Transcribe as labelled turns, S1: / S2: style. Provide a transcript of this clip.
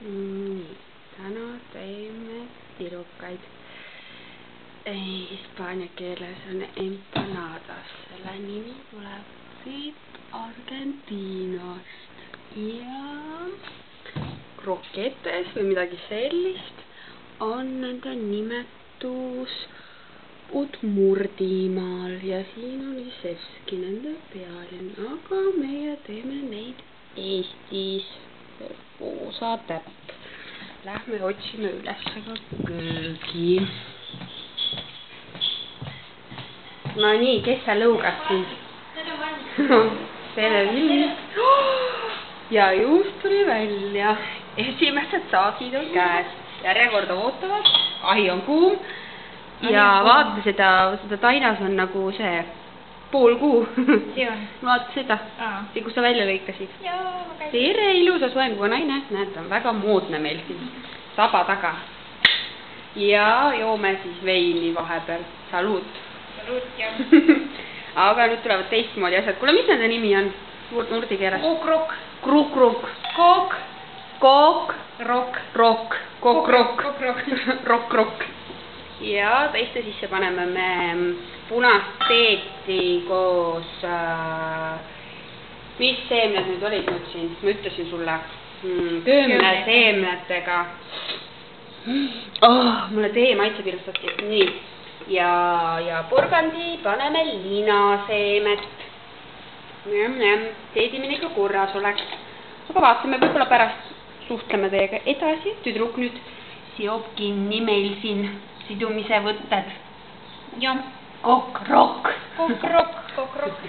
S1: Täna teeme tirukaid. Hispaania keeles on empanadas. Selle nimi tuleb siit Argentiinast. Ja kroketes või midagi sellist on nende nimetus Udmurtimaal ja siin on Isevski nende pealinn, aga meie teeme neid Eestis. Roosatäpp. Lähme otsime üles ka köögi. No nii, kes sa lõugad siis? Tere Villi. Ja just tuli välja. Esimesed saagid on käes. Järjekorda ootavad. Ahi on kuum. Ja vaata seda tainas on nagu see pool kuu. Vaata seda. See, kus sa välja lõikasid. Tere, ilusa soenguga naine. Näed, ta on väga moodne meil siin. Saba taga. Ja joome siis veini vahepeal. Salut.
S2: Salut, jah.
S1: Aga nüüd tulevad teistmoodi asjad. Kuule, mis nende nimi on? Nurdi keeles.
S2: Kukruk.
S1: Krukruk.
S2: Kook.
S1: Kook.
S2: Rokk.
S1: Rokk. Kokrok.
S2: Rokk.
S1: Ja teiste sisse paneme me punast teeti koos, mis seemned nüüd olid nüüd siin? Ma ütlesin sulle, köömneseemnetega. Mulle tee maitseb ilusasti. Nii. Ja porgandi paneme linaseemet. Teedimine ikka korras oleks. Aga vaatame, võib-olla pärast suhtleme teiega edasi. Tüdruk nüüd seob kinni meil siin sidumise võtted.
S2: Jah.
S1: Kokrok.
S2: Kokrok.